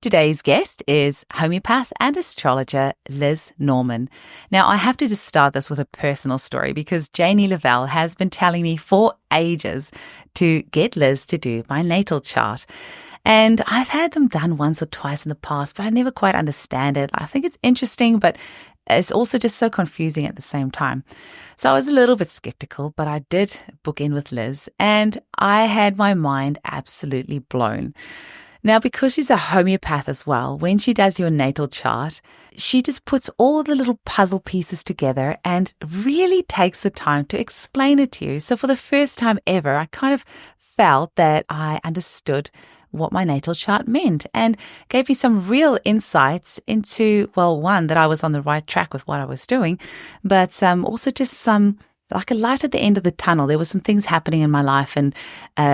Today's guest is homeopath and astrologer Liz Norman. Now, I have to just start this with a personal story because Janie Lavelle has been telling me for ages to get Liz to do my natal chart. And I've had them done once or twice in the past, but I never quite understand it. I think it's interesting, but it's also just so confusing at the same time. So I was a little bit skeptical, but I did book in with Liz and I had my mind absolutely blown. Now, because she's a homeopath as well, when she does your natal chart, she just puts all the little puzzle pieces together and really takes the time to explain it to you. So for the first time ever, I kind of felt that I understood what my natal chart meant and gave me some real insights into, well, one, that I was on the right track with what I was doing, but also just some, like a light at the end of the tunnel. There were some things happening in my life, and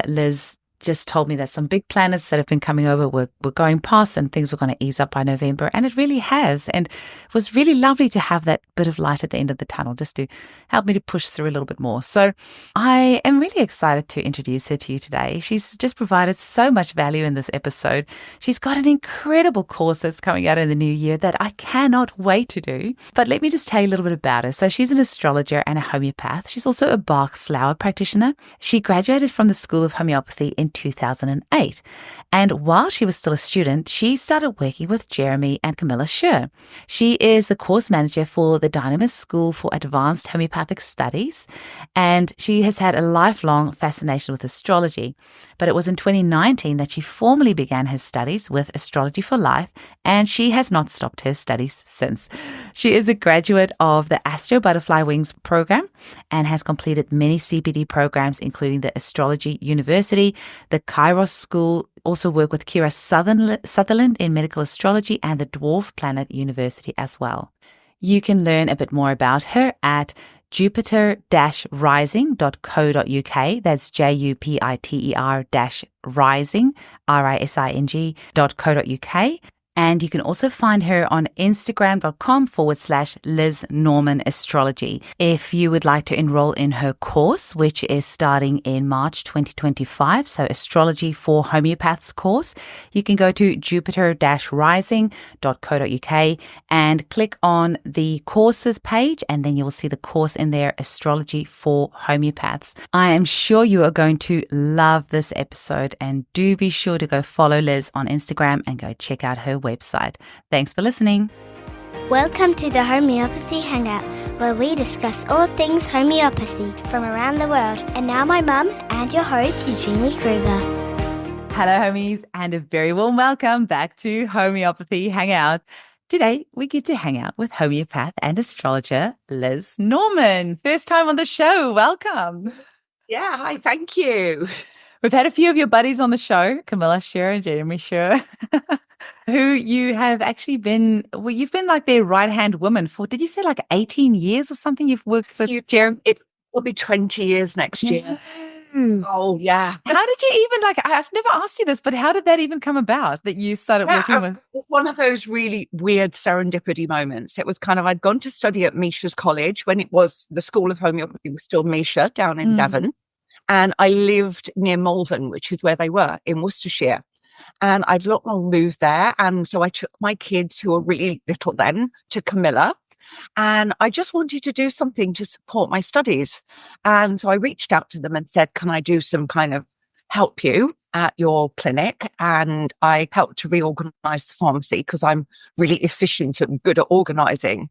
Liz just told me that some big planets that have been coming over were going past and things were going to ease up by November. And it really has. And it was really lovely to have that bit of light at the end of the tunnel just to help me to push through a little bit more. So I am really excited to introduce her to you today. She's just provided so much value in this episode. She's got an incredible course that's coming out in the new year that I cannot wait to do. But let me just tell you a little bit about her. So she's an astrologer and a homeopath. She's also a Bach flower practitioner. She graduated from the School of Homeopathy in 2008. And while she was still a student, she started working with Jeremy and Camilla Scher. She is the course manager for the Dynamis School for Advanced Homeopathic Studies, and she has had a lifelong fascination with astrology. But it was in 2019 that she formally began her studies with Astrology for Life, and she has not stopped her studies since. She is a graduate of the Astro Butterfly Wings program and has completed many CPD programs, including the Astrology University, the Kairos School, also work with Kira Sutherland in medical astrology, and the Dwarf Planet University as well. You can learn a bit more about her at jupiter-rising.co.uk. That's jupiter-rising, rising.co.uk. And you can also find her on Instagram.com/Liz Norman Astrology. If you would like to enroll in her course, which is starting in March 2025, so Astrology for Homeopaths course, you can go to jupiter-rising.co.uk and click on the courses page, and then you will see the course in there, Astrology for Homeopaths. I am sure you are going to love this episode, and do be sure to go follow Liz on Instagram and go check out her website. Thanks for listening. Welcome to the Homeopathy Hangout, where we discuss all things homeopathy from around the world. And now my mum and your host, Eugenie Kruger. Hello, homies, and a very warm welcome back to Homeopathy Hangout. Today, we get to hang out with homeopath and astrologer Liz Norman. First time on the show. Welcome. Yeah, hi, thank you. We've had a few of your buddies on the show, Camilla Scher and Jeremy Scher, who you have actually been, well, you've been like their right-hand woman for, did you say like 18 years or something? You've worked with Jeremy? It will be 20 years next year. Oh, yeah. How did you even, I've never asked you this, but how did that even come about that you started working with? One of those really weird serendipity moments. It was kind of, I'd gone to study at Misha's College when it was, the School of Homeopathy was still Misha down in Devon. And I lived near Malvern, which is where they were, in Worcestershire. And I'd moved there. And so I took my kids, who were really little then, to Camilla. And I just wanted to do something to support my studies. And so I reached out to them and said, can I do some kind of help you at your clinic? And I helped to reorganize the pharmacy because I'm really efficient and good at organizing.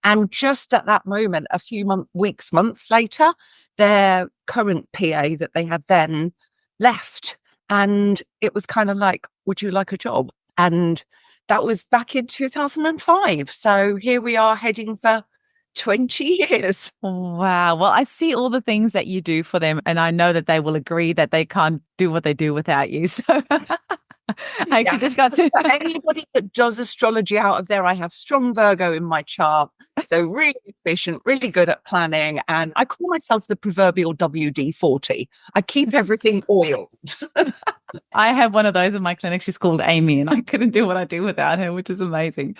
And just at that moment, a few months later, their current PA that they had then left. And it was kind of like, would you like a job? And that was back in 2005. So here we are heading for 20 years. Wow. Well, I see all the things that you do for them, and I know that they will agree that they can't do what they do without you. So I actually just got to... Anybody that does astrology out of there, I have strong Virgo in my chart. So really efficient, really good at planning. And I call myself the proverbial WD-40. I keep everything oiled. I have one of those in my clinic. She's called Amy, and I couldn't do what I do without her, which is amazing.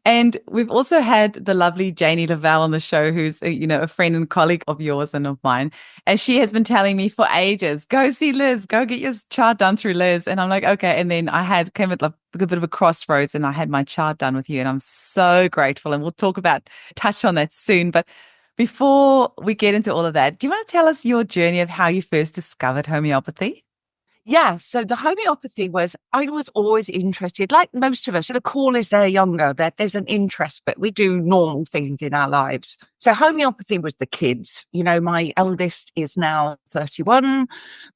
And we've also had the lovely Janie Lavelle on the show, who's a friend and colleague of yours and of mine. And she has been telling me for ages, go see Liz, go get your chart done through Liz. And I'm like, okay. And then came at a bit of a crossroads, and I had my chart done with you, and I'm so grateful. And we'll touch on that soon. But before we get into all of that, do you want to tell us your journey of how you first discovered homeopathy? Yeah, so the homeopathy I was always interested, like most of us, the call is they're younger, that there's an interest, but we do normal things in our lives. So homeopathy was the kids. My eldest is now 31,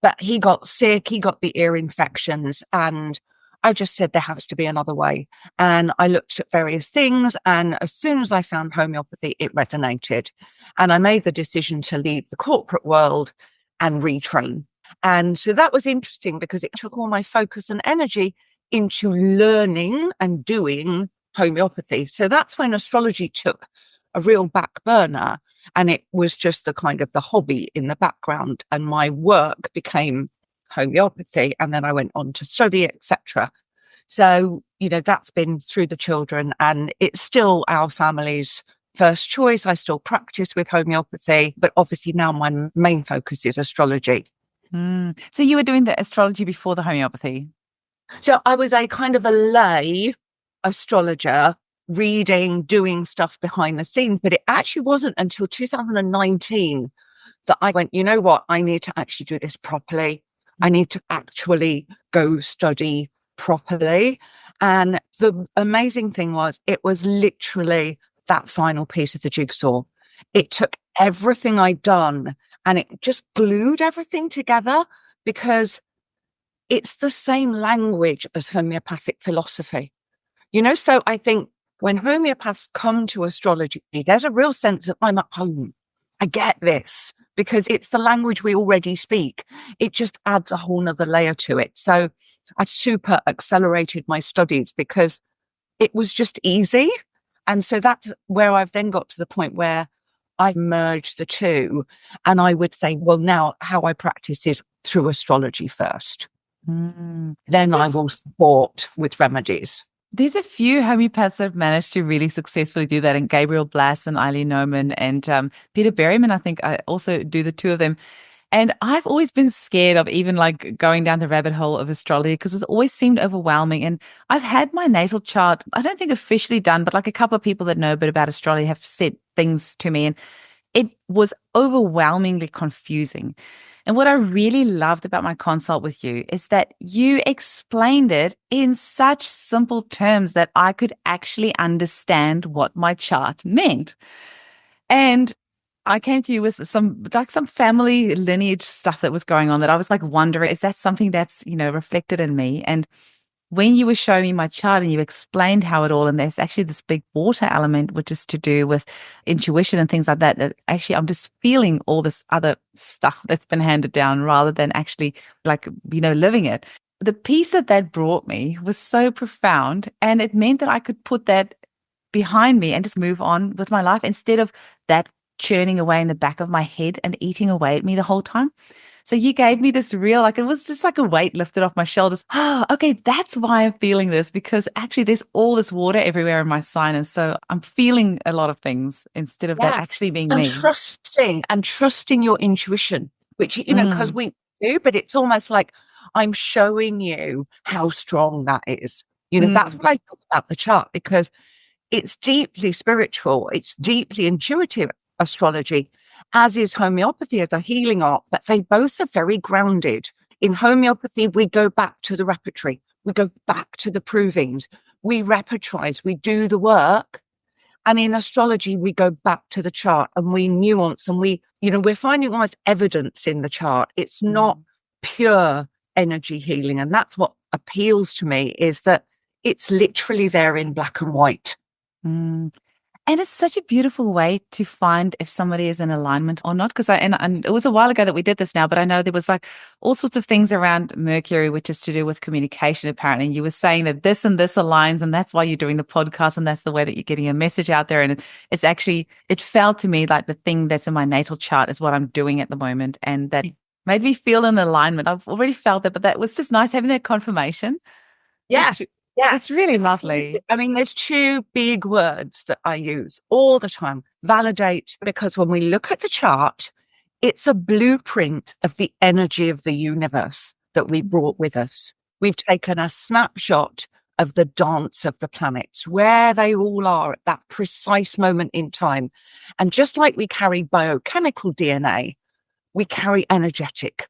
but he got sick, he got the ear infections, and I just said there has to be another way. And I looked at various things, and as soon as I found homeopathy, it resonated. And I made the decision to leave the corporate world and retrain. And so that was interesting because it took all my focus and energy into learning and doing homeopathy. So that's when astrology took a real back burner, and it was just the kind of the hobby in the background, and my work became homeopathy. And then I went on to study, etc. So, that's been through the children, and it's still our family's first choice. I still practice with homeopathy, but obviously now my main focus is astrology. So you were doing the astrology before the homeopathy? So I was a kind of a lay astrologer, reading, doing stuff behind the scenes, but it actually wasn't until 2019 that I went, you know what, I need to actually do this properly. I need to actually go study properly. And the amazing thing it was literally that final piece of the jigsaw. It took everything I'd done and it just glued everything together, because it's the same language as homeopathic philosophy. So I think when homeopaths come to astrology, there's a real sense that I'm at home. I get this because it's the language we already speak. It just adds a whole nother layer to it. So I super accelerated my studies because it was just easy. And so that's where I've then got to the point where I merged the two. And I would say, well, now how I practice is through astrology first. Then I will support with remedies. There's a few homeopaths that have managed to really successfully do that, and Gabriel Blass and Eileen Noman and Peter Berryman, I think I also do the two of them. And I've always been scared of even like going down the rabbit hole of astrology because it's always seemed overwhelming. And I've had my natal chart, I don't think officially done, but like a couple of people that know a bit about astrology have said things to me, and it was overwhelmingly confusing. And what I really loved about my consult with you is that you explained it in such simple terms that I could actually understand what my chart meant. And I came to you with some family lineage stuff that was going on that I was like wondering, is that something that's, reflected in me? And when you were showing me my chart and you explained how it all, and there's actually this big water element, which is to do with intuition and things like that, that actually I'm just feeling all this other stuff that's been handed down rather than actually living it. The piece that brought me was so profound, and it meant that I could put that behind me and just move on with my life instead of that churning away in the back of my head and eating away at me the whole time. So you gave me this real, it was just like a weight lifted off my shoulders. Oh, okay, that's why I'm feeling this, because actually there's all this water everywhere in my sinus. So I'm feeling a lot of things instead of that actually being me. Trusting your intuition, which, because we do, but it's almost like I'm showing you how strong that is. That's what I talk about the chart, because it's deeply spiritual. It's deeply intuitive astrology, as is homeopathy as a healing art, but they both are very grounded. In homeopathy, we go back to the repertory. We go back to the provings. We repertorize, we do the work. And in astrology, we go back to the chart and we nuance, and we're finding almost evidence in the chart. It's not pure energy healing. And that's what appeals to me, is that it's literally there in black and white. And it's such a beautiful way to find if somebody is in alignment or not. Because and it was a while ago that we did this now, but I know there was like all sorts of things around Mercury, which is to do with communication, apparently. And you were saying that this and this aligns, and that's why you're doing the podcast, and that's the way that you're getting a message out there. And it felt to me like the thing that's in my natal chart is what I'm doing at the moment. And that Made me feel in alignment. I've already felt that, but that was just nice having that confirmation. Yeah. Yeah. It's really lovely. I mean, there's two big words that I use all the time. Validate, because when we look at the chart, it's a blueprint of the energy of the universe that we brought with us. We've taken a snapshot of the dance of the planets, where they all are at that precise moment in time. And just like we carry biochemical DNA, we carry energetic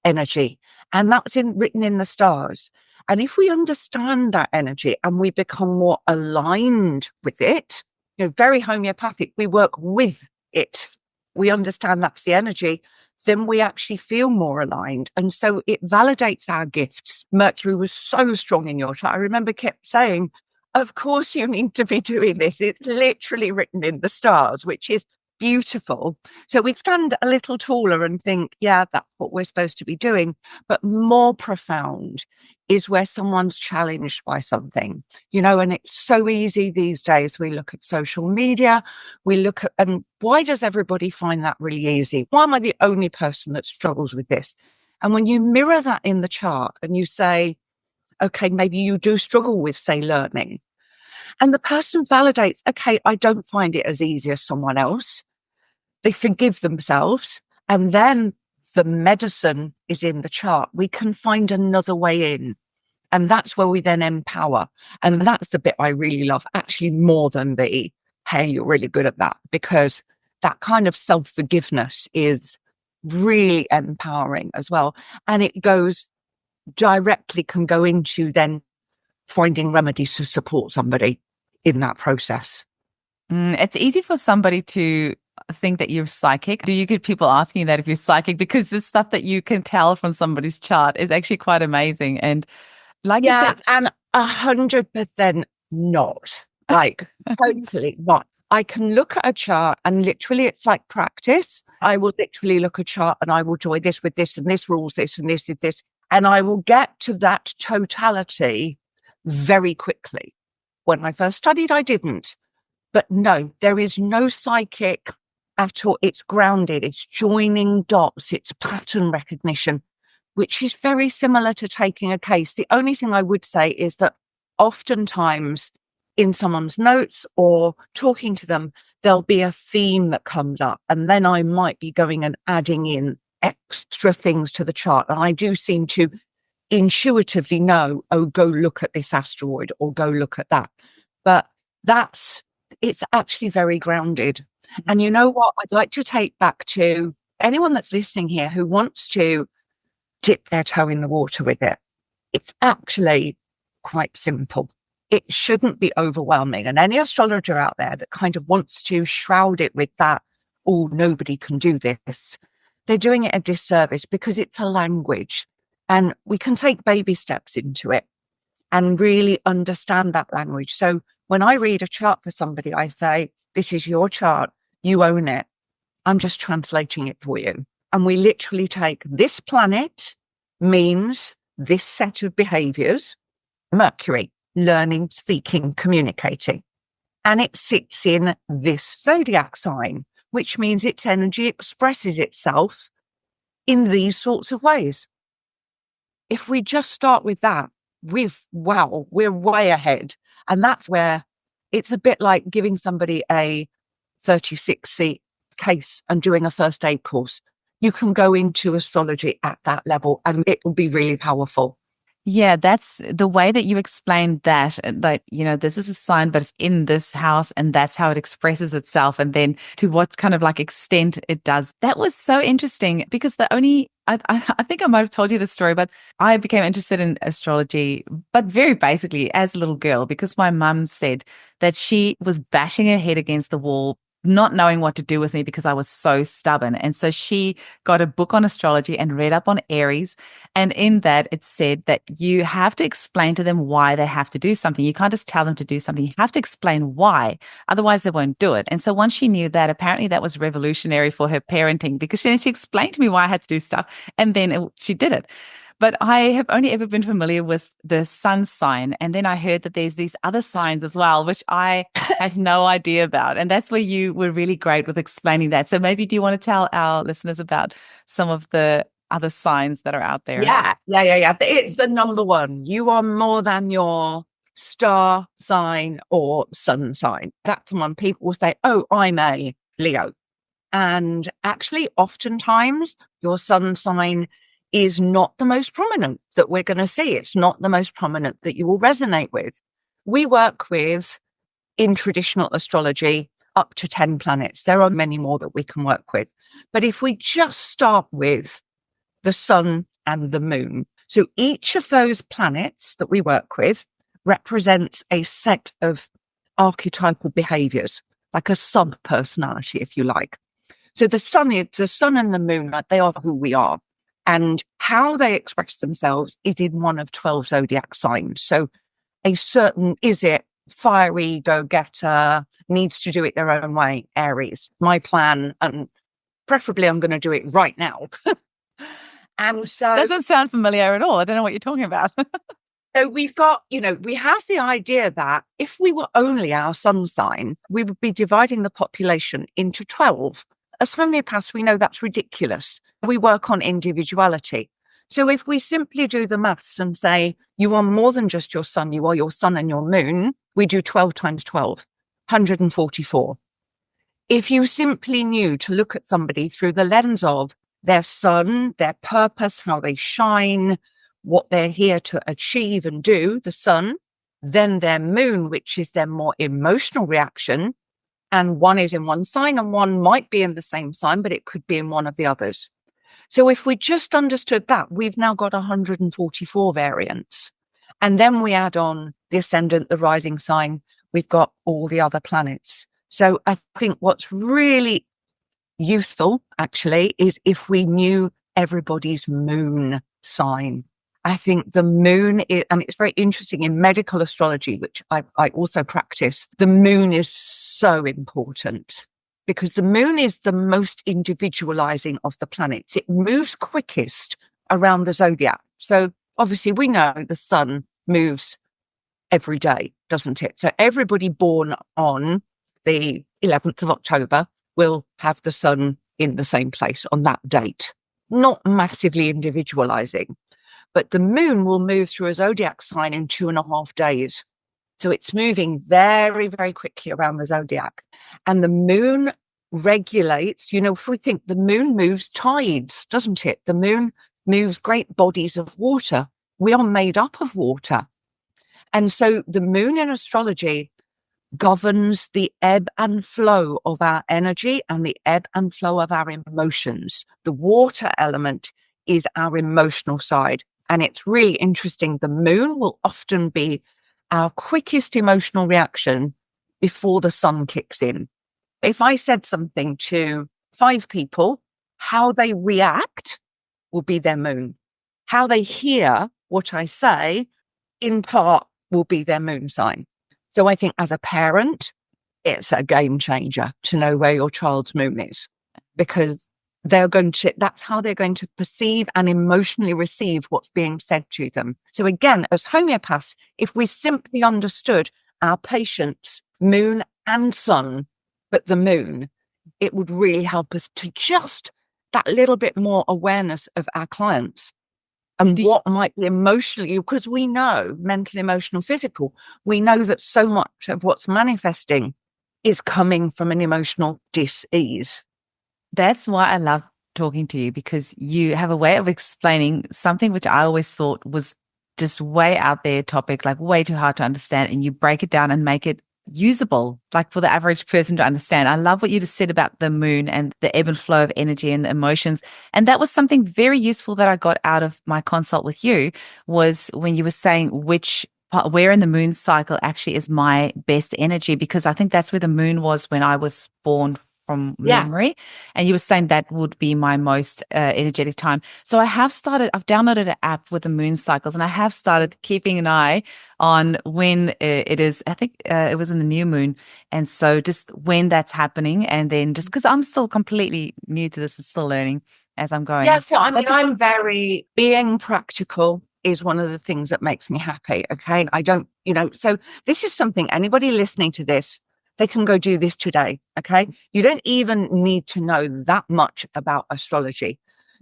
energy. And that's written in the stars. And if we understand that energy and we become more aligned with it, very homeopathic, we work with it. We understand that's the energy, then we actually feel more aligned. And so it validates our gifts. Mercury was so strong in your chart. I remember kept saying, of course you need to be doing this. It's literally written in the stars, which is beautiful. So we stand a little taller and think, yeah, that's what we're supposed to be doing. But more profound is where someone's challenged by something, and it's so easy these days. We look at social media, and why does everybody find that really easy? Why am I the only person that struggles with this? And when you mirror that in the chart and you say, okay, maybe you do struggle with, say, learning, and the person validates, okay, I don't find it as easy as someone else. They forgive themselves, and then the medicine is in the chart. We can find another way in. And that's where we then empower. And that's the bit I really love, actually more than the, hey, you're really good at that, because that kind of self-forgiveness is really empowering as well. And it can go into then finding remedies to support somebody in that process. It's easy for somebody to think that you're psychic. Do you get people asking you that if you're psychic? Because the stuff that you can tell from somebody's chart is actually quite amazing. And like you said, and 100% not. Like totally not. I can look at a chart and literally it's like practice. I will literally look at a chart and I will join this with this, and this rules this, and this is this. And I will get to that totality very quickly. When I first studied, I didn't. But no, there is no psychic at all. It's grounded. It's joining dots. It's pattern recognition, which is very similar to taking a case. The only thing I would say is that oftentimes in someone's notes or talking to them, there'll be a theme that comes up, and then I might be going and adding in extra things to the chart. And I do seem to intuitively know, oh, go look at this asteroid or go look at that. But it's actually very grounded. And you know what? I'd like to take back to anyone that's listening here who wants to dip their toe in the water with it. It's actually quite simple. It shouldn't be overwhelming. And any astrologer out there that kind of wants to shroud it with that, oh, nobody can do this, they're doing it a disservice, because it's a language and we can take baby steps into it and really understand that language. So when I read a chart for somebody, I say, this is your chart. You own it. I'm just translating it for you. And we literally take this planet means this set of behaviors, Mercury, learning, speaking, communicating. And it sits in this zodiac sign, which means its energy expresses itself in these sorts of ways. If we just start with that, we're way ahead. And that's where it's a bit like giving somebody a 36-seat case and doing a first aid course. You can go into astrology at that level and it will be really powerful. Yeah, that's the way that you explained that, this is a sign, but it's in this house and that's how it expresses itself. And then to what kind of like extent it does. That was so interesting, because I think I might have told you this story, but I became interested in astrology, but very basically as a little girl, because my mum said that she was bashing her head against the wall, not knowing what to do with me because I was so stubborn. And so she got a book on astrology and read up on Aries. And in that, it said that you have to explain to them why they have to do something. You can't just tell them to do something. You have to explain why. Otherwise, they won't do it. And so once she knew that, apparently that was revolutionary for her parenting, because she explained to me why I had to do stuff. And then she did it. But I have only ever been familiar with the sun sign. And then I heard that there's these other signs as well, which I had no idea about. And that's where you were really great with explaining that. So maybe do you want to tell our listeners about some of the other signs that are out there. Yeah. It's the number one. You are more than your star sign or sun sign. That's one people will say, oh, I'm a Leo. And actually, oftentimes, your sun sign is not the most prominent that we're going to see. It's not the most prominent that you will resonate with. We work with, in traditional astrology, up to 10 planets. There are many more that we can work with. But if we just start with the sun and the moon, so each of those planets that we work with represents a set of archetypal behaviors, like a sub-personality, if you like. So the sun and the moon, they are who we are. And how they express themselves is in one of 12 zodiac signs. So a certain, is it fiery, go-getter, needs to do it their own way, Aries. My plan, and preferably I'm going to do it right now. And so... Doesn't sound familiar at all. I don't know what you're talking about. So we've got, we have the idea that if we were only our sun sign, we would be dividing the population into 12. As homeopaths, we know that's ridiculous. We work on individuality. So if we simply do the maths and say, you are more than just your sun, you are your sun and your moon, we do 12 times 12, 144. If you simply knew to look at somebody through the lens of their sun, their purpose, how they shine, what they're here to achieve and do, the sun, then their moon, which is their more emotional reaction, and one is in one sign and one might be in the same sign, but it could be in one of the others. So if we just understood that, we've now got 144 variants. And then we add on the ascendant, the rising sign, we've got all the other planets. So I think what's really useful, actually, is if we knew everybody's moon sign. I think the moon is, and it's very interesting in medical astrology, which I also practice, the moon is so important because the moon is the most individualizing of the planets. It moves quickest around the zodiac. So obviously we know the sun moves every day, doesn't it? So everybody born on the 11th of October will have the sun in the same place on that date. Not massively individualizing. But the moon will move through a zodiac sign in 2.5 days. So it's moving very, very quickly around the zodiac. And the moon regulates, if we think the moon moves tides, doesn't it? The moon moves great bodies of water. We are made up of water. And so the moon in astrology governs the ebb and flow of our energy and the ebb and flow of our emotions. The water element is our emotional side. And it's really interesting. The moon will often be our quickest emotional reaction before the sun kicks in. If I said something to 5 people, how they react will be their moon. How they hear what I say, in part, will be their moon sign. So I think as a parent, it's a game changer to know where your child's moon is, because that's how they're going to perceive and emotionally receive what's being said to them. So again, as homeopaths, if we simply understood our patient's moon and sun, but the moon, it would really help us to just that little bit more awareness of our clients and what might be emotionally, because we know mental, emotional, physical, we know that so much of what's manifesting is coming from an emotional dis-ease. That's why I love talking to you, because you have a way of explaining something which I always thought was just way out there topic, like way too hard to understand. And you break it down and make it usable, like for the average person to understand. I love what you just said about the moon and the ebb and flow of energy and the emotions. And that was something very useful that I got out of my consult with you, was when you were saying where in the moon cycle actually is my best energy, because I think that's where the moon was when I was born from memory. And you were saying that would be my most energetic time. So I've downloaded an app with the moon cycles, and I have started keeping an eye on when it is. I think it was in the new moon. And so just when that's happening, and then just because I'm still completely new to this and still learning as I'm going. Yeah, so I'm very, being practical is one of the things that makes me happy. Okay. I don't, so this is something anybody listening to this, they can go do this today. Okay. You don't even need to know that much about astrology.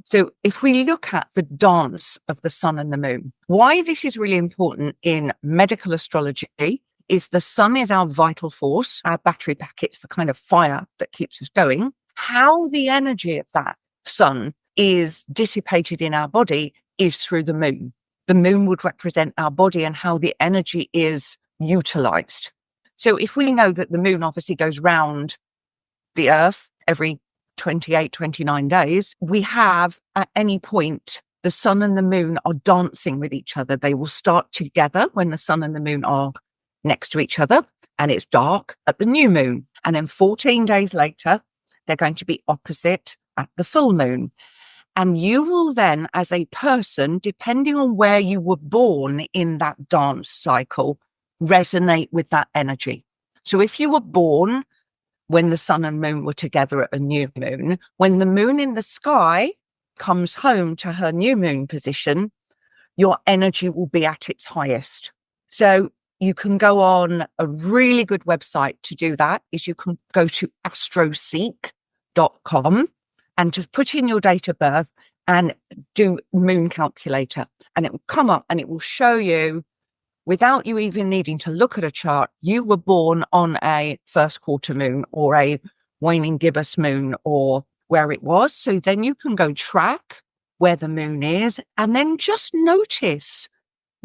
So if we look at the dance of the sun and the moon, why this is really important in medical astrology is the sun is our vital force, our battery pack. It's the kind of fire that keeps us going. How the energy of that sun is dissipated in our body is through the moon. The moon would represent our body and how the energy is utilized. So if we know that the moon obviously goes round the earth every 28, 29 days, we have at any point, the sun and the moon are dancing with each other. They will start together when the sun and the moon are next to each other and it's dark at the new moon. And then 14 days later, they're going to be opposite at the full moon. And you will then, as a person, depending on where you were born in that dance cycle, resonate with that energy. So if you were born when the sun and moon were together at a new moon, when the moon in the sky comes home to her new moon position, your energy will be at its highest. So you can go on a really good website to do that is you can go to astroseek.com and just put in your date of birth and do moon calculator. And it will come up and it will show you, without you even needing to look at a chart, you were born on a first quarter moon or a waning gibbous moon or where it was. So then you can go track where the moon is and then just notice,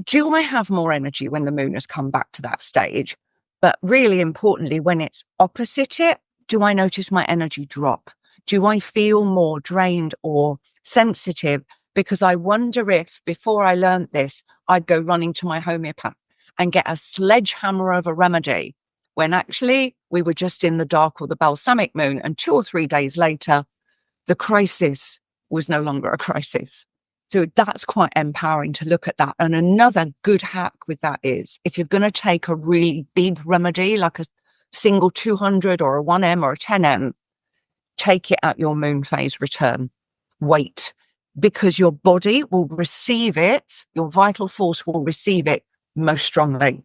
do I have more energy when the moon has come back to that stage? But really importantly, when it's opposite it, do I notice my energy drop? Do I feel more drained or sensitive? Because I wonder if before I learned this, I'd go running to my homeopath and get a sledgehammer of a remedy when actually we were just in the dark or the balsamic moon. And 2 or 3 days later, the crisis was no longer a crisis. So that's quite empowering to look at that. And another good hack with that is if you're going to take a really big remedy, like a single 200 or a 1M or a 10M, take it at your moon phase return. Wait, because your body will receive it. Your vital force will receive it most strongly.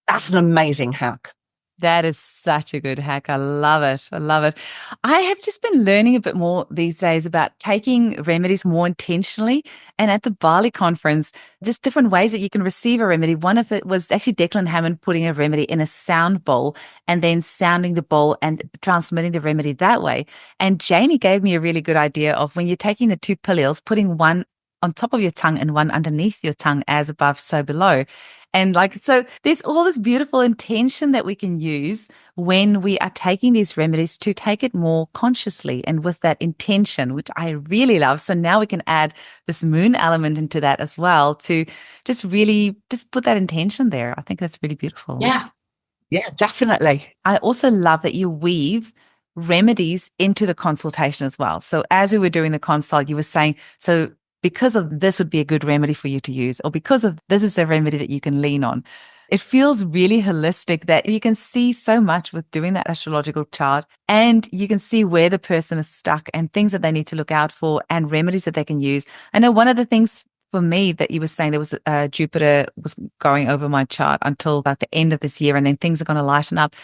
That's an amazing hack. That is such a good hack. I love it. I love it. I have just been learning a bit more these days about taking remedies more intentionally. And at the Bali conference, just different ways that you can receive a remedy. One of it was actually Declan Hammond putting a remedy in a sound bowl and then sounding the bowl and transmitting the remedy that way. And Janie gave me a really good idea of when you're taking the 2 pillules, putting one on top of your tongue and one underneath your tongue, as above, so below. And so there's all this beautiful intention that we can use when we are taking these remedies to take it more consciously and with that intention, which I really love. So now we can add this moon element into that as well to just really just put that intention there. I think that's really beautiful. Yeah, definitely. I also love that you weave remedies into the consultation as well. So as we were doing the consult, you were saying, so because of this would be a good remedy for you to use, or because of this is a remedy that you can lean on. It feels really holistic that you can see so much with doing that astrological chart, and you can see where the person is stuck and things that they need to look out for and remedies that they can use. I know one of the things for me that you were saying, there was Jupiter was going over my chart until about the end of this year, and then things are going to lighten up.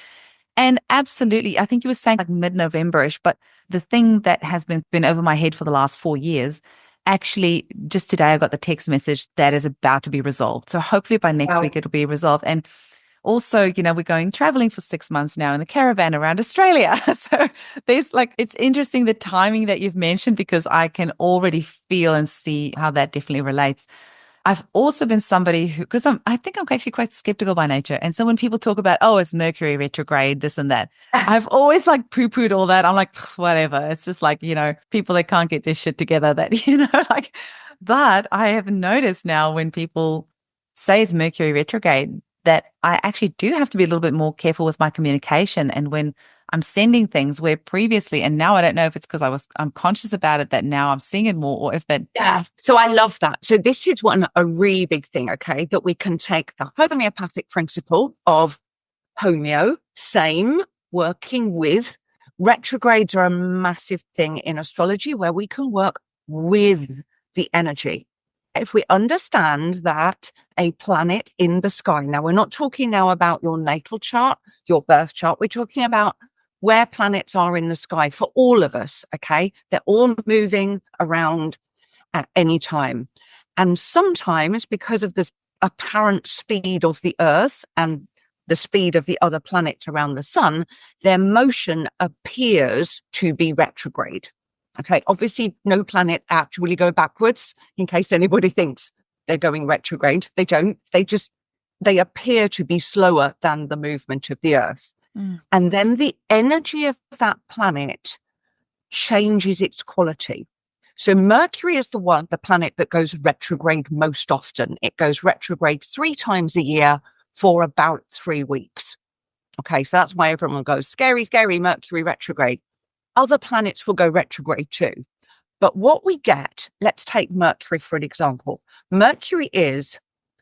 And absolutely, I think you were saying like mid-November-ish, but the thing that has been over my head for the last 4 years, actually, just today, I got the text message that is about to be resolved. So hopefully by next week, it'll be resolved. And also, we're going traveling for 6 months now in the caravan around Australia. So there's it's interesting the timing that you've mentioned, because I can already feel and see how that definitely relates. I've also been somebody who, because I think I'm actually quite skeptical by nature. And so when people talk about, oh, it's Mercury retrograde, this and that, I've always poo-pooed all that. I'm like, whatever. It's just people that can't get their shit together that, but I have noticed now when people say it's Mercury retrograde, that I actually do have to be a little bit more careful with my communication. And when I'm sending things where previously, and now I don't know if it's because I'm conscious about it, that now I'm seeing it more, or if that. Yeah. So I love that. So this is a really big thing, okay, that we can take the homeopathic principle of homeo, same, working with. Retrogrades are a massive thing in astrology where we can work with the energy. If we understand that a planet in the sky, now we're not talking now about your natal chart, your birth chart, we're talking about where planets are in the sky for all of us. Okay. They're all moving around at any time. And sometimes because of the apparent speed of the Earth and the speed of the other planets around the sun, their motion appears to be retrograde. Okay. Obviously, no planet actually go backwards, in case anybody thinks they're going retrograde. They don't. They appear to be slower than the movement of the Earth. And then the energy of that planet changes its quality. So Mercury is the planet that goes retrograde most often. It goes retrograde 3 times a year for about 3 weeks. Okay, so that's why everyone goes, scary, scary, Mercury retrograde. Other planets will go retrograde too. But what we get, let's take Mercury for an example. Mercury is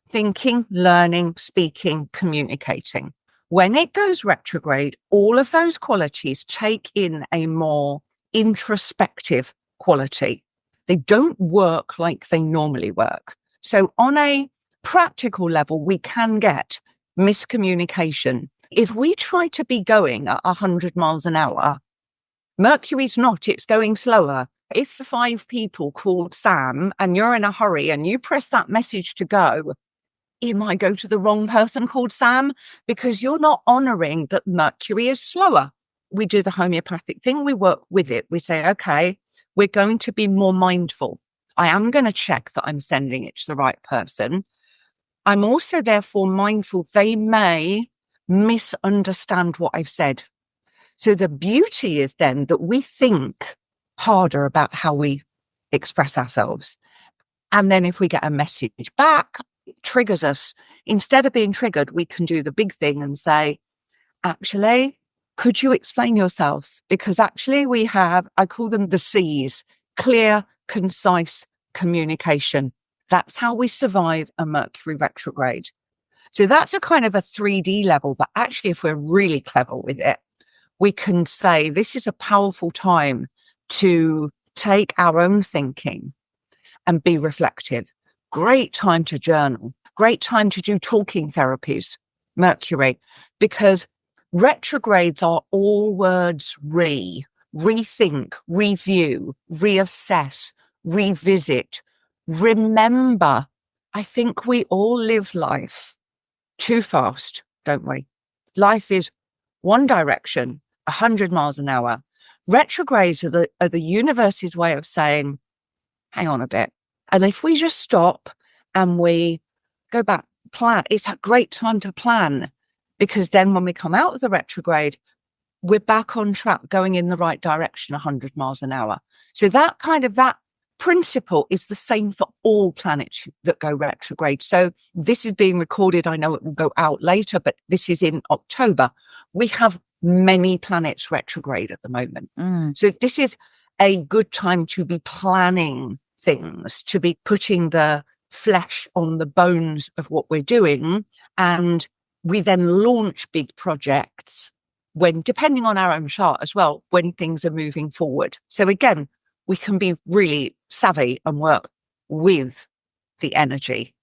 thinking, learning, speaking, communicating. When it goes retrograde, all of those qualities take in a more introspective quality. They don't work like they normally work. So on a practical level, we can get miscommunication. If we try to be going at 100 miles an hour, Mercury's not, it's going slower. If the 5 people called Sam and you're in a hurry and you press that message to go, you might go to the wrong person called Sam because you're not honoring that Mercury is slower. We do the homeopathic thing. We work with it. We say, okay, we're going to be more mindful. I am going to check that I'm sending it to the right person. I'm also therefore mindful they may misunderstand what I've said. So the beauty is then that we think harder about how we express ourselves. And then if we get a message back, it triggers us. Instead of being triggered, we can do the big thing and say, actually, could you explain yourself? Because actually we have, I call them the C's, clear, concise communication. That's how we survive a Mercury retrograde. So that's a kind of a 3D level, but actually if we're really clever with it, we can say this is a powerful time to take our own thinking and be reflective. Great time to journal. Great time to do talking therapies, Mercury, because retrogrades are all words rethink, review, reassess, revisit, remember. I think we all live life too fast, don't we? Life is one direction, 100 miles an hour. Retrogrades are the universe's way of saying, hang on a bit. And if we just stop and we go back, plan, it's a great time to plan, because then when we come out of the retrograde, we're back on track going in the right direction, 100 miles an hour. So that principle is the same for all planets that go retrograde. So this is being recorded. I know it will go out later, but this is in October. We have many planets retrograde at the moment. So this is a good time to be planning things, to be putting the flesh on the bones of what we're doing. And we then launch big projects when, depending on our own chart as well, when things are moving forward. So again, we can be really savvy and work with the energy.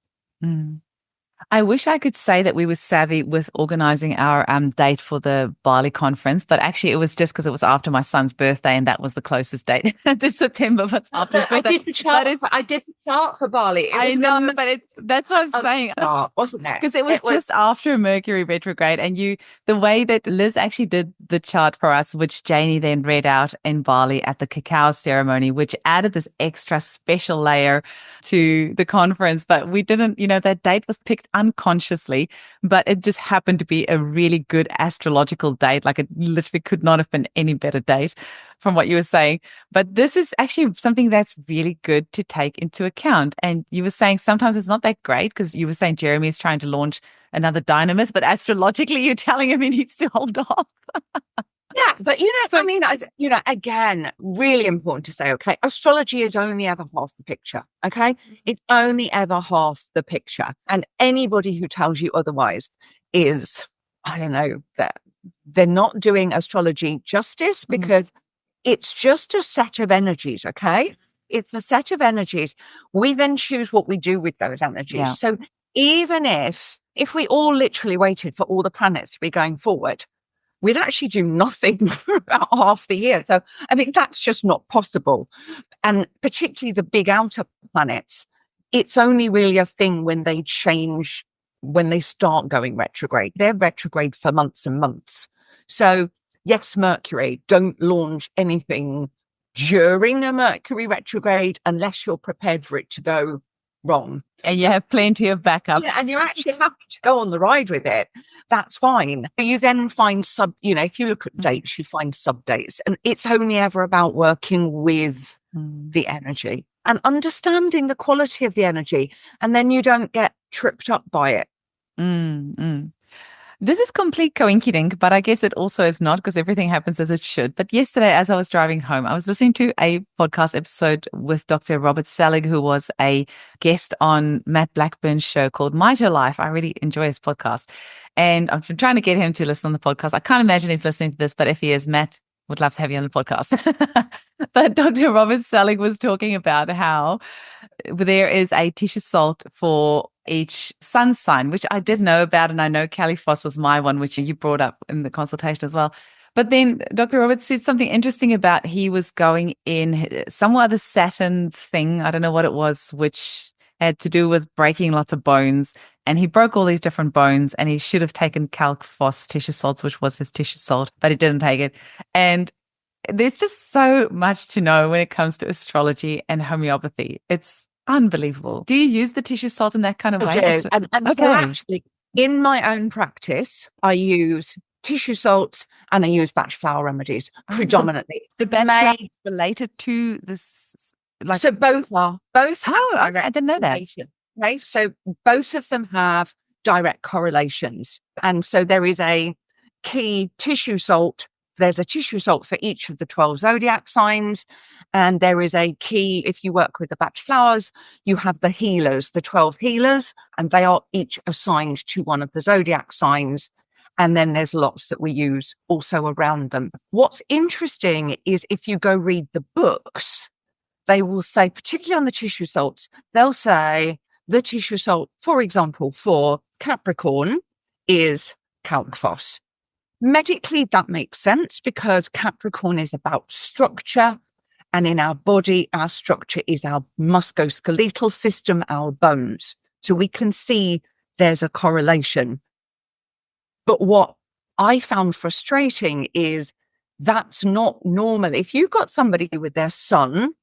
I wish I could say that we were savvy with organizing our date for the Bali conference, but actually it was just because it was after my son's birthday and that was the closest date to September, but it's after his birthday. I did the chart for Bali. I know, but that's what I was saying. Wasn't it? Because it was just after Mercury retrograde, and the way that Liz actually did the chart for us, which Janie then read out in Bali at the cacao ceremony, which added this extra special layer to the conference. But we didn't, that date was picked unconsciously, but it just happened to be a really good astrological date. Like it literally could not have been any better date from what you were saying. But this is actually something that's really good to take into account. And you were saying sometimes it's not that great, because you were saying Jeremy is trying to launch another dynamis, but astrologically you're telling him he needs to hold off. Yeah, but again, really important to say, okay, astrology is only ever half the picture, okay? It's only ever half the picture. And anybody who tells you otherwise is, I don't know, they're not doing astrology justice, because it's just a set of energies, okay? It's a set of energies. We then choose what we do with those energies. Yeah. So even if we all literally waited for all the planets to be going forward, we'd actually do nothing for about half the year. So, I mean, that's just not possible. And particularly the big outer planets, it's only really a thing when they change, when they start going retrograde. They're retrograde for months and months. So, yes, Mercury, don't launch anything during a Mercury retrograde unless you're prepared for it to go wrong. And you have plenty of backups. Yeah, and you're actually happy to go on the ride with it. That's fine. You then find if you look at dates, you find sub dates. And it's only ever about working with the energy and understanding the quality of the energy. And then you don't get tripped up by it. This is complete coincidence, but I guess it also is not, because everything happens as it should. But yesterday, as I was driving home, I was listening to a podcast episode with Dr. Robert Selig, who was a guest on Matt Blackburn's show called Mito Life. I really enjoy his podcast. And I'm trying to get him to listen on the podcast. I can't imagine he's listening to this, but if he is, Matt, would love to have you on the podcast. But Dr. Robert Selig was talking about how there is a tissue salt for each sun sign, which I did know about. And I know Callie Foss was my one, which you brought up in the consultation as well. But then Dr. Roberts said something interesting about he was going in some other Saturn's thing. I don't know what it was, which had to do with breaking lots of bones. And he broke all these different bones, and he should have taken Calc Foss tissue salts, which was his tissue salt, but he didn't take it. And there's just so much to know when it comes to astrology and homeopathy. It's unbelievable. Do you use the tissue salt in that kind of way? I do. And Okay. so actually, in my own practice, I use tissue salts and I use batch flower remedies predominantly. The best related to this, So both are. Oh, I didn't know that. Okay, so both of them have direct correlations. And so there is a key tissue salt. There's a tissue salt for each of the 12 zodiac signs. And there is a key, if you work with the batch flowers, you have the healers, the 12 healers, and they are each assigned to one of the zodiac signs. And then there's lots that we use also around them. What's interesting is if you go read the books, they will say, particularly on the tissue salts, they'll say the tissue salt, for example, for Capricorn is Calc Foss. Medically, that makes sense because Capricorn is about structure. And in our body, our structure is our musculoskeletal system, our bones. So we can see there's a correlation. But what I found frustrating is that's not normal. If you've got somebody with their sun,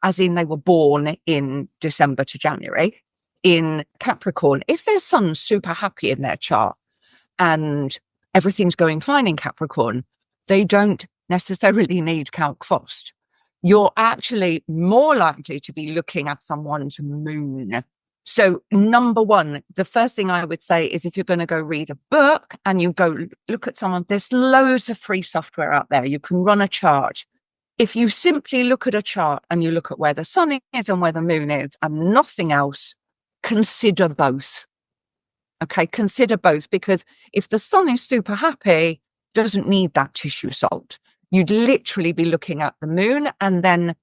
as in they were born in December to January, in Capricorn, if their sun's super happy in their chart and everything's going fine in Capricorn, they don't necessarily need Calc Foss. You're actually more likely to be looking at someone's moon. So number one, the first thing I would say is if you're going to go read a book and you go look at someone, there's loads of free software out there. You can run a chart. If you simply look at a chart and you look at where the sun is and where the moon is and nothing else, consider both. Okay, consider both, because if the sun is super happy, doesn't need that tissue salt. You'd literally be looking at the moon and then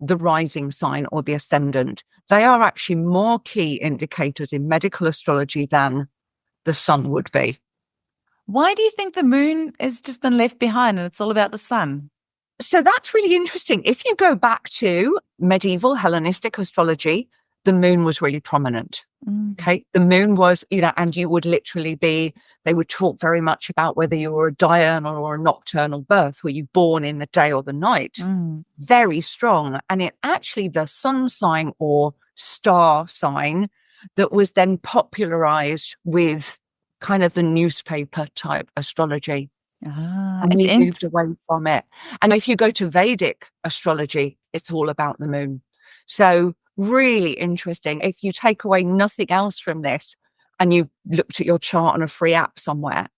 the rising sign or the ascendant. They are actually more key indicators in medical astrology than the sun would be. Why do you think the moon has just been left behind and it's all about the sun? So that's really interesting. If you go back to medieval Hellenistic astrology, the moon was really prominent. Okay. The moon was, and you would literally be, they would talk very much about whether you were a diurnal or a nocturnal birth. Were you born in the day or the night? Very strong. And it actually the sun sign or star sign that was then popularized with kind of the newspaper type astrology. And we moved away from it. And if you go to Vedic astrology, it's all about the moon. So really interesting. If you take away nothing else from this and you've looked at your chart on a free app somewhere,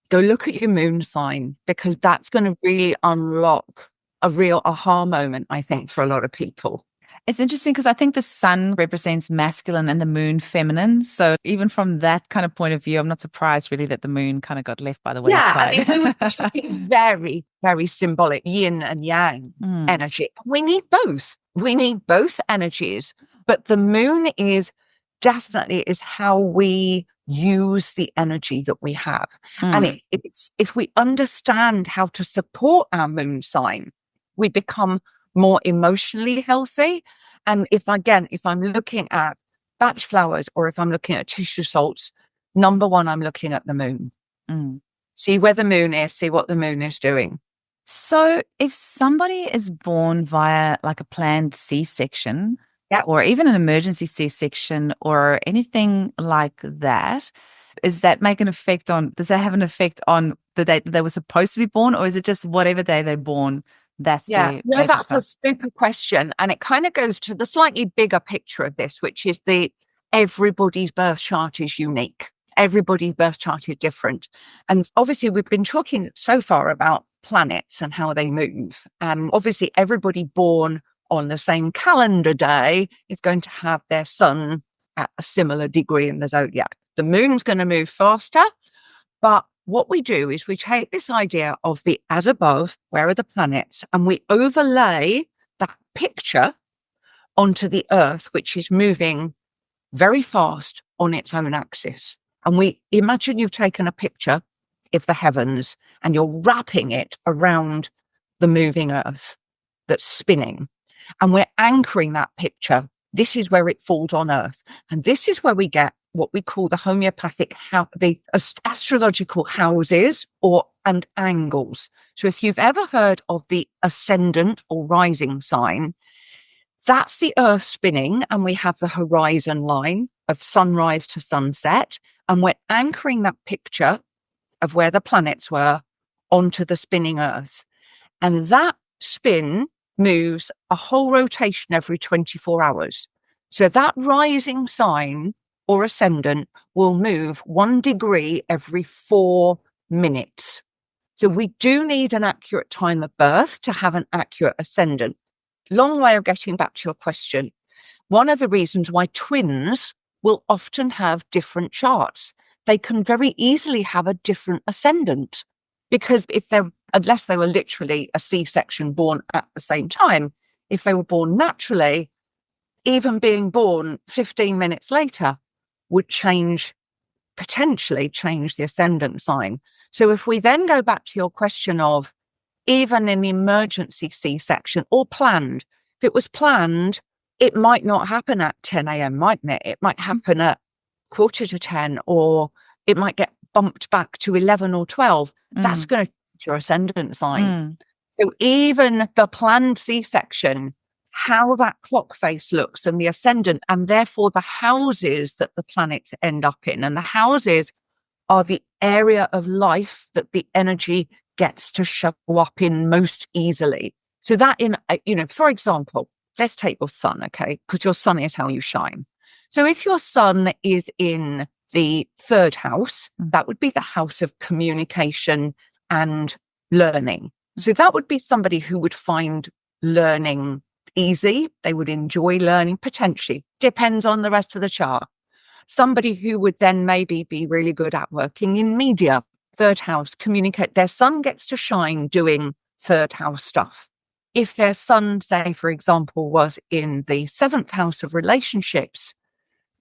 go look at your moon sign, because that's going to really unlock a real aha moment, I think, for a lot of people. It's interesting because I think the sun represents masculine and the moon feminine. So even from that kind of point of view, I'm not surprised really that the moon kind of got left by the wayside. Yeah, I mean, very, very symbolic yin and yang energy. We need both. We need both energies. But the moon is definitely is how we use the energy that we have. And it's if we understand how to support our moon sign, we become more emotionally healthy. And if I'm looking at batch flowers or if I'm looking at tissue salts, number one, I'm looking at the moon. See where the moon is, see what the moon is doing. So if somebody is born via like a planned C-section, Yeah. or even an emergency C-section or anything like that, does that have an effect on the date that they were supposed to be born, or is it just whatever day they're born, that's their No, date of that's a birth? super question. And it kind of goes to the slightly bigger picture of this, which is everybody's birth chart is unique. Everybody's birth chart is different. And obviously we've been talking so far about planets and how they move. And obviously everybody born on the same calendar day is going to have their sun at a similar degree in the zodiac. The moon's going to move faster, but what we do is we take this idea of the as above, where are the planets, and we overlay that picture onto the Earth, which is moving very fast on its own axis. And we imagine you've taken a picture of the heavens and you're wrapping it around the moving Earth that's spinning. And we're anchoring that picture. This is where it falls on Earth. And this is where we get what we call the homeopathic, the astrological houses and angles. So if you've ever heard of the ascendant or rising sign, that's the Earth spinning, and we have the horizon line of sunrise to sunset. And we're anchoring that picture of where the planets were onto the spinning Earth. And that spin moves a whole rotation every 24 hours. So that rising sign or ascendant will move 1 degree every 4 minutes. So we do need an accurate time of birth to have an accurate ascendant. Long way of getting back to your question. One of the reasons why twins will often have different charts, they can very easily have a different ascendant, because unless they were literally a C-section born at the same time, if they were born naturally, even being born 15 minutes later would potentially change the ascendant sign. So if we then go back to your question of even an emergency C-section or planned, if it was planned, it might not happen at 10 a.m., mightn't it? It might happen at 9:45, or it might get bumped back to 11 or 12. That's going to change your ascendant sign. So even the planned C-section, how that clock face looks and the ascendant, and therefore the houses that the planets end up in. And the houses are the area of life that the energy gets to show up in most easily. So that for example, let's take your sun, okay? Because your sun is how you shine. So if your sun is in the 3rd house, that would be the house of communication and learning. So that would be somebody who would find learning easy. They would enjoy learning, potentially. Depends on the rest of the chart. Somebody who would then maybe be really good at working in media, 3rd house, communicate. Their sun gets to shine doing 3rd house stuff. If their sun, say, for example, was in the 7th house of relationships,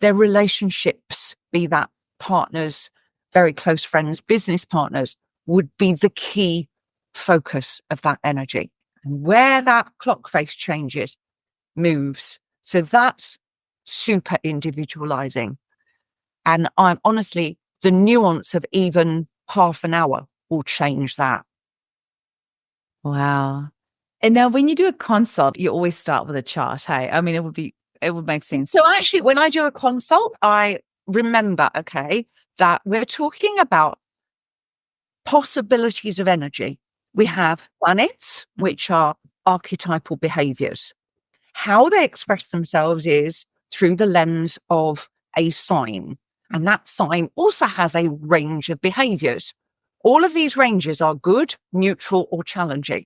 their relationships, be that partners, very close friends, business partners, would be the key focus of that energy. And where that clock face changes, moves. So that's super individualizing. And I'm honestly, the nuance of even half an hour will change that. Wow. And now when you do a consult, you always start with a chart, hey? I mean, it would make sense. So actually, when I do a consult, I remember, that we're talking about possibilities of energy. We have planets, which are archetypal behaviors. How they express themselves is through the lens of a sign. And that sign also has a range of behaviors. All of these ranges are good, neutral, or challenging.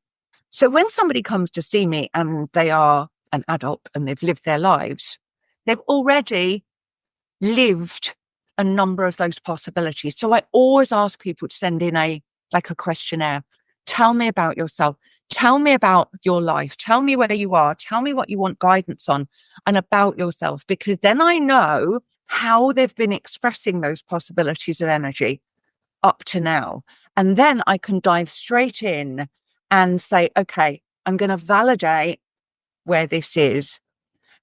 So when somebody comes to see me and they are an adult and they've lived their lives, they've already lived a number of those possibilities. So I always ask people to send in a questionnaire. Tell me about yourself. Tell me about your life. Tell me where you are. Tell me what you want guidance on and about yourself, because then I know how they've been expressing those possibilities of energy up to now. And then I can dive straight in and say, okay, I'm going to validate where this is.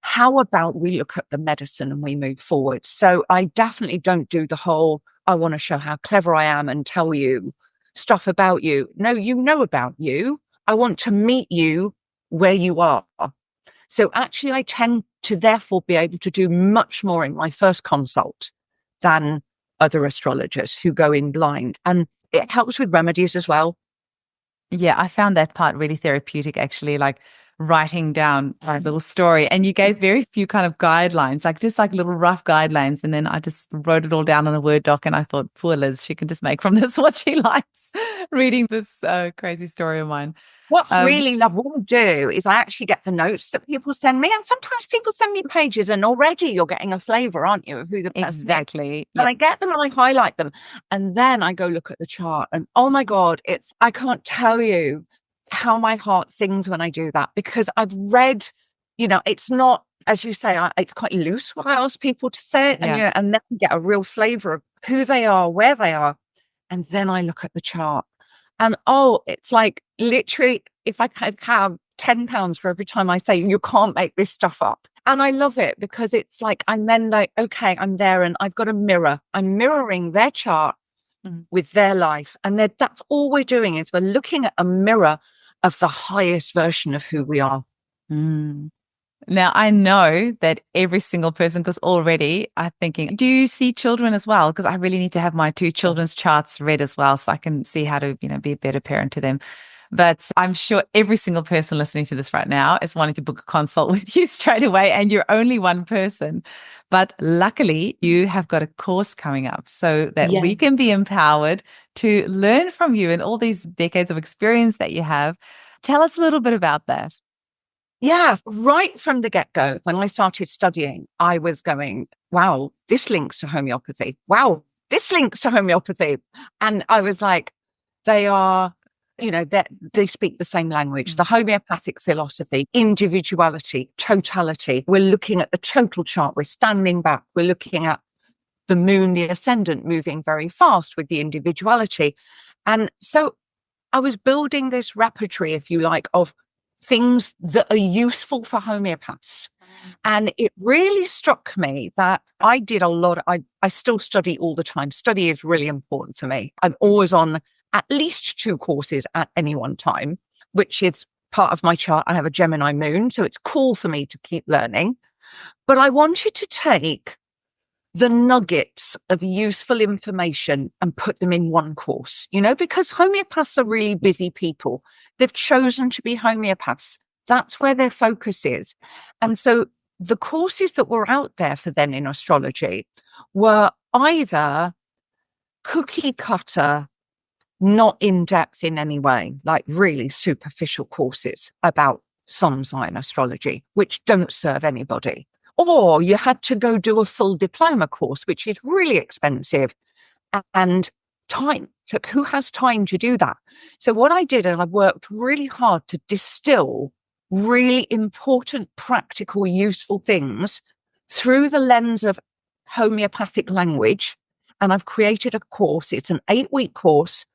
How about we look at the medicine and we move forward? So I definitely don't do the whole, I want to show how clever I am and tell you stuff about you. No, you know about you. I want to meet you where you are. So actually, I tend to therefore be able to do much more in my first consult than other astrologers who go in blind. And it helps with remedies as well. Yeah, I found that part really therapeutic, actually, like writing down a little story. And you gave very few kind of guidelines, like just like little rough guidelines. And then I just wrote it all down on a Word doc. And I thought, poor Liz, she can just make from this what she likes, reading this crazy story of mine. What's really lovely, what I do is I actually get the notes that people send me. And sometimes people send me pages and already you're getting a flavour, aren't you, of who the person is. Exactly. And I get them and I highlight them. And then I go look at the chart and oh my God, I can't tell you how my heart sings when I do that, because I've read, it's not, as you say, it's quite loose what I ask people to say it. Yeah. And then you get a real flavour of who they are, where they are. And then I look at the chart. And it's like literally, if I could have £10 for every time I say, you can't make this stuff up. And I love it because it's like, I'm then like, okay, I'm there and I've got a mirror. I'm mirroring their chart with their life. And that's all we're doing is we're looking at a mirror of the highest version of who we are. Mm. Now, I know that every single person, because already I'm thinking, do you see children as well? Because I really need to have my 2 children's charts read as well so I can see how to, be a better parent to them. But I'm sure every single person listening to this right now is wanting to book a consult with you straight away, and you're only one person. But luckily, you have got a course coming up so that we can be empowered to learn from you and all these decades of experience that you have. Tell us a little bit about that. Yeah, right from the get-go, when I started studying, I was going, wow, this links to homeopathy. Wow, this links to homeopathy. And I was like, they are, they speak the same language. The homeopathic philosophy, individuality, totality. We're looking at the total chart. We're standing back. We're looking at the moon, the ascendant, moving very fast with the individuality. And so I was building this repertoire, if you like, of things that are useful for homeopaths. And it really struck me that I did a lot. I still study all the time. Study is really important for me. I'm always on at least 2 courses at any one time, which is part of my chart. I have a Gemini moon, so it's cool for me to keep learning. But I wanted to take the nuggets of useful information and put them in one course, because homeopaths are really busy people. They've chosen to be homeopaths. That's where their focus is. And so the courses that were out there for them in astrology were either cookie cutter, not in depth in any way, like really superficial courses about sun sign astrology, which don't serve anybody. Or you had to go do a full diploma course, which is really expensive and time. Look, who has time to do that? So what I did, and I worked really hard to distill really important, practical, useful things through the lens of homeopathic language. And I've created a course. It's an 8-week course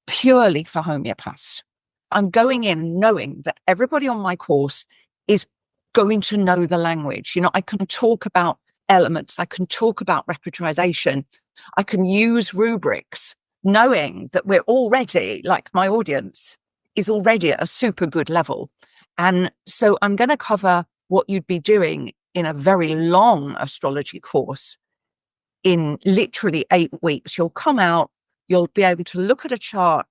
purely for homeopaths. I'm going in knowing that everybody on my course is going to know the language. I can talk about elements. I can talk about repertorization. I can use rubrics, knowing that we're already, like my audience is already at a super good level. And so I'm going to cover what you'd be doing in a very long astrology course in literally 8 weeks. You'll come out, you'll be able to look at a chart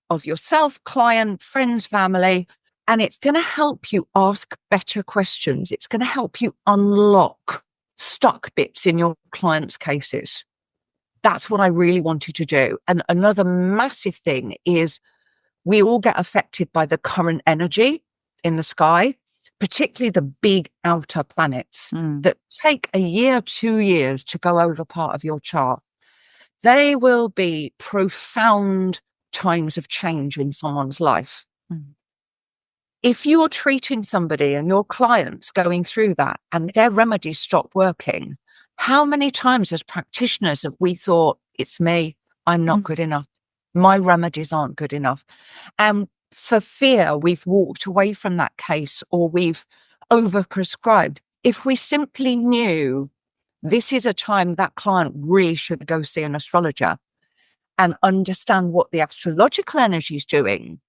of yourself, client, friends, family, and it's going to help you ask better questions. It's going to help you unlock stuck bits in your clients' cases. That's what I really wanted to do. And another massive thing is we all get affected by the current energy in the sky, particularly the big outer planets that take a year, 2 years to go over part of your chart. They will be profound times of change in someone's life. If you're treating somebody and your client's going through that and their remedies stop working, How many times as practitioners have we thought, it's me, I'm not good enough, my remedies aren't good enough? And for fear, we've walked away from that case, or we've overprescribed. If we simply knew this is a time that client really should go see an astrologer and understand what the astrological energy is doing,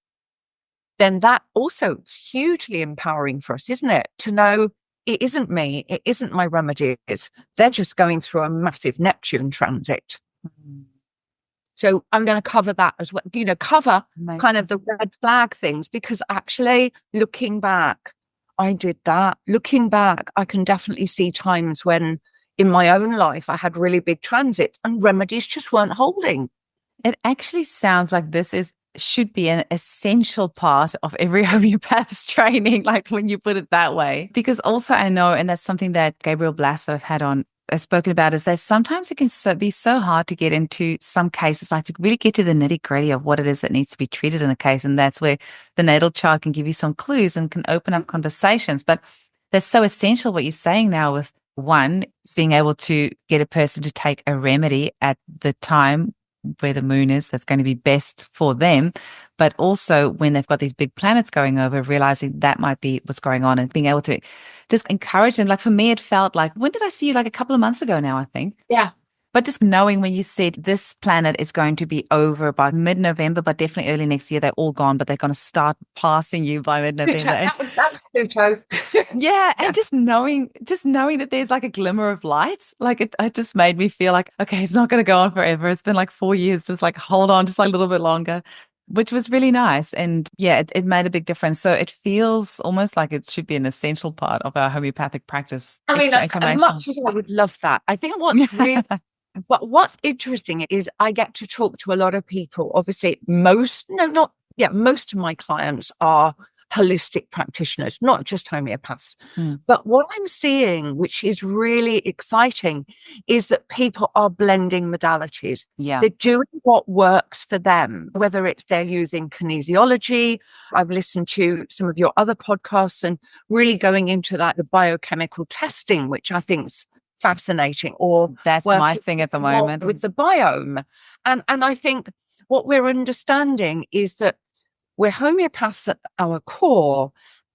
then that also is hugely empowering for us, isn't it? To know it isn't me, it isn't my remedies. They're just going through a massive Neptune transit. So I'm going to cover that as well, cover kind of the red flag things, because actually looking back, I did that. Looking back, I can definitely see times when in my own life I had really big transits and remedies just weren't holding. It actually sounds like this should be an essential part of every homeopath's training, like when you put it that way. Because also I know, and that's something that Gabriel Blass that I've had on has spoken about, is that sometimes it can be so hard to get into some cases, like to really get to the nitty gritty of what it is that needs to be treated in a case. And that's where the natal chart can give you some clues and can open up conversations. But that's so essential what you're saying now with, one, being able to get a person to take a remedy at the time where the moon is, that's going to be best for them. But also when they've got these big planets going over, realizing that might be what's going on and being able to just encourage them. Like for me, it felt like, when did I see you? Like a couple of months ago now, I think. Yeah. But just knowing when you said this planet is going to be over by mid-November, but definitely early next year, they're all gone, but they're going to start passing you by mid-November. That's Pluto. Yeah. And just knowing that there's like a glimmer of light, like it just made me feel like, okay, it's not going to go on forever. It's been like 4 years, just like hold on, just like a little bit longer, which was really nice. And yeah, it made a big difference. So it feels almost like it should be an essential part of our homeopathic practice. I mean, as much as I would love that, I think what's interesting is I get to talk to a lot of people. Obviously, most of my clients are holistic practitioners, not just homeopaths. But what I'm seeing, which is really exciting, is that people are blending modalities. Yeah. They're doing what works for them, whether it's they're using kinesiology. I've listened to some of your other podcasts and really going into that, the biochemical testing, which I think is fascinating. Or that's my thing at the moment with the biome. And I think what we're understanding is that we're homeopaths at our core,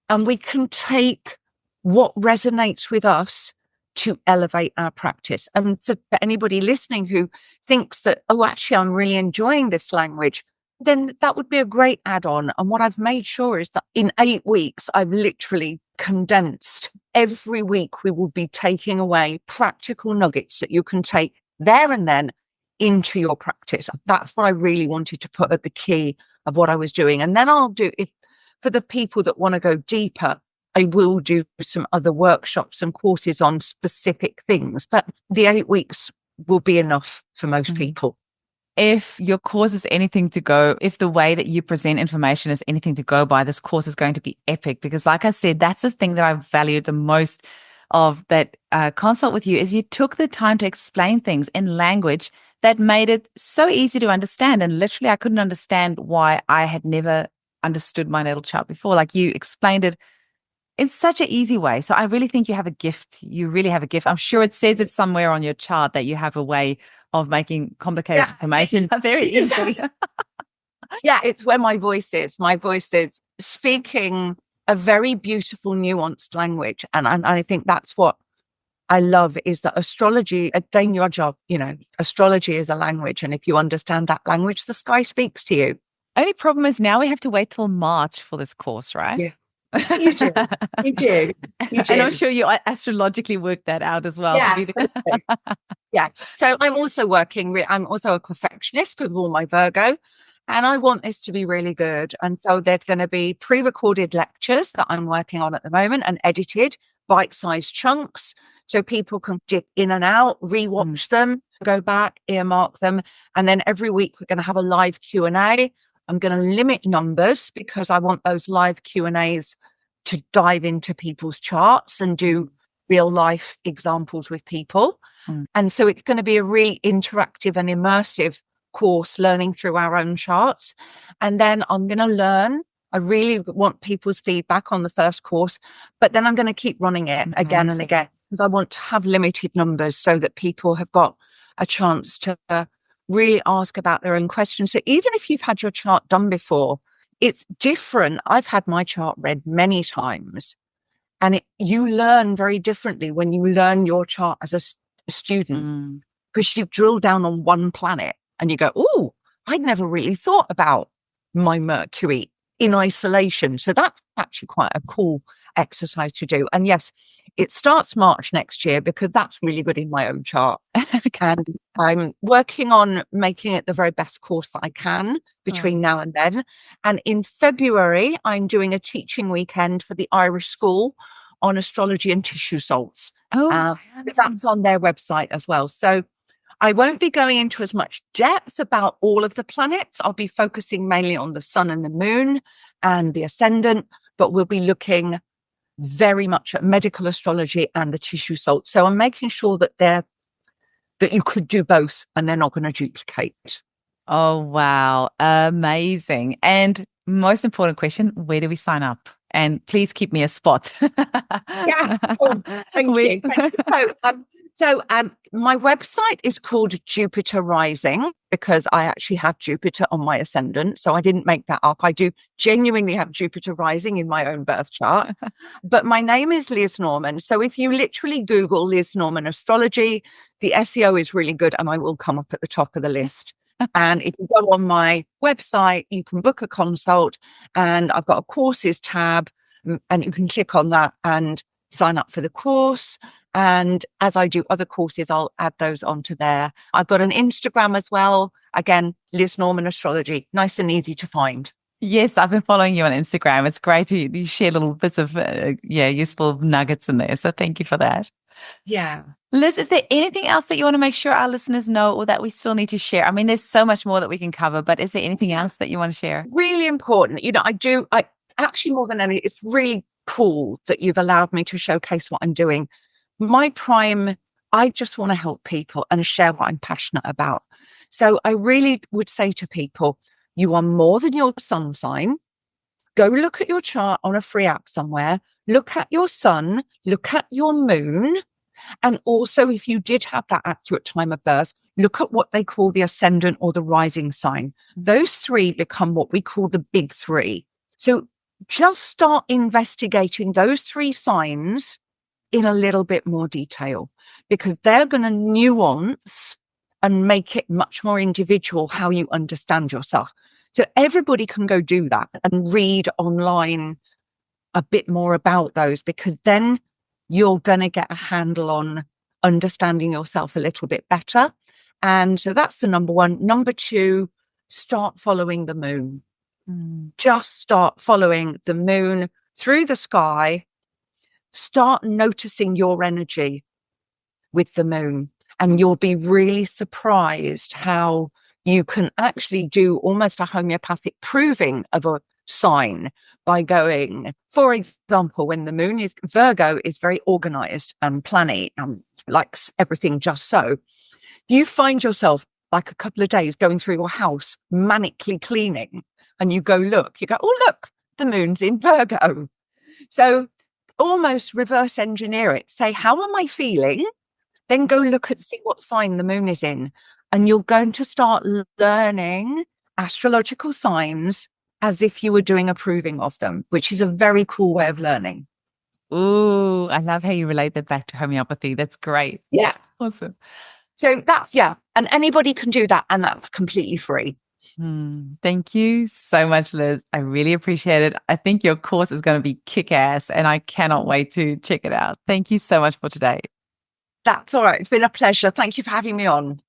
and we can take what resonates with us to elevate our practice. And for anybody listening who thinks that, oh, actually, I'm really enjoying this language, then that would be a great add-on. And what I've made sure is that in 8 weeks, I've literally condensed. Every week, we will be taking away practical nuggets that you can take there and then into your practice. That's what I really wanted to put at the key of what I was doing. And then I'll do, if for the people that want to go deeper, I will do some other workshops and courses on specific things, but the 8 weeks will be enough for most people. If your course is anything to go, if the way that you present information is anything to go by, this course is going to be epic, because like I said, that's the thing that I valued the most of that consult with you, is you took the time to explain things in language that made it so easy to understand. And literally, I couldn't understand why I had never understood my natal chart before. Like, you explained it in such an easy way. So I really think you have a gift. You really have a gift. I'm sure it says it somewhere on your chart that you have a way of making complicated information very easy. Yeah, it's where my voice is. My voice is speaking a very beautiful, nuanced language. And I think that's what I love, is that astrology, doing your job, astrology is a language. And if you understand that language, the sky speaks to you. Only problem is now we have to wait till March for this course, right? Yeah. You do. You do. And I'm sure you astrologically worked that out as well. Yeah. So I'm also a perfectionist with all my Virgo, and I want this to be really good. And so there's going to be pre-recorded lectures that I'm working on at the moment, and edited bite-sized chunks, so people can dip in and out, rewatch them, go back, earmark them. And then every week we're going to have a live Q&A. I'm going to limit numbers because I want those live Q&As to dive into people's charts and do real life examples with people. And so it's going to be a really interactive and immersive course, learning through our own charts. And then I'm going to learn. I really want people's feedback on the first course, but then I'm going to keep running it again and again. I want to have limited numbers so that people have got a chance to really ask about their own questions. So even if you've had your chart done before, it's different. I've had my chart read many times, and you learn very differently when you learn your chart as a student, because you've drilled down on one planet and you go, oh, I'd never really thought about my Mercury in isolation. So that's actually quite a cool exercise to do. And yes, it starts March next year, because that's really good in my own chart. And I'm working on making it the very best course that I can between now and then. And in February, I'm doing a teaching weekend for the Irish School on astrology and tissue salts. That's on their website as well. So I won't be going into as much depth about all of the planets. I'll be focusing mainly on the sun and the moon and the ascendant, but we'll be looking very much at medical astrology and the tissue salt. So I'm making sure that you could do both and they're not going to duplicate. Oh, wow. Amazing. And most important question, where do we sign up? And please keep me a spot. Yeah. Oh, thank you. So my website is called Jupiter Rising, because I actually have Jupiter on my ascendant. So I didn't make that up. I do genuinely have Jupiter Rising in my own birth chart. But my name is Liz Norman. So if you literally Google Liz Norman Astrology, the SEO is really good and I will come up at the top of the list. And if you go on my website, you can book a consult, and I've got a courses tab, and you can click on that and sign up for the course. And as I do other courses, I'll add those onto there. I've got an Instagram as well. Again, Liz Norman Astrology, nice and easy to find. Yes, I've been following you on Instagram. It's great you share little bits of useful nuggets in there. So thank you for that. Yeah. Liz, is there anything else that you want to make sure our listeners know, or that we still need to share? I mean, there's so much more that we can cover, but is there anything else that you want to share? Really important. I actually, more than anything, it's really cool that you've allowed me to showcase what I'm doing. I just want to help people and share what I'm passionate about. So I really would say to people, you are more than your sun sign. Go look at your chart on a free app somewhere. Look at your sun, look at your moon. And also, if you did have that accurate time of birth, look at what they call the ascendant or the rising sign. Those three become what we call the big three. So just start investigating those three signs in a little bit more detail, because they're going to nuance and make it much more individual how you understand yourself. So everybody can go do that and read online a bit more about those, because then you're going to get a handle on understanding yourself a little bit better. And so that's the number one. Number two, start following the moon. Just start following the moon through the sky. Start noticing your energy with the moon, and you'll be really surprised how you can actually do almost a homeopathic proving of a sign by going, for example, when the moon is Virgo, is very organized and planny and likes everything just so. You find yourself like a couple of days going through your house manically cleaning, and you go, oh, look, the moon's in Virgo. So almost reverse engineer it. Say, how am I feeling? Then go look at, see what sign the moon is in. And you're going to start learning astrological signs as if you were doing a proving of them, which is a very cool way of learning. Ooh, I love how you relate that back to homeopathy. That's great. Yeah. Awesome. So that's, and anybody can do that, and that's completely free. Thank you so much, Liz. I really appreciate it. I think your course is going to be kick-ass, and I cannot wait to check it out. Thank you so much for today. That's all right. It's been a pleasure. Thank you for having me on.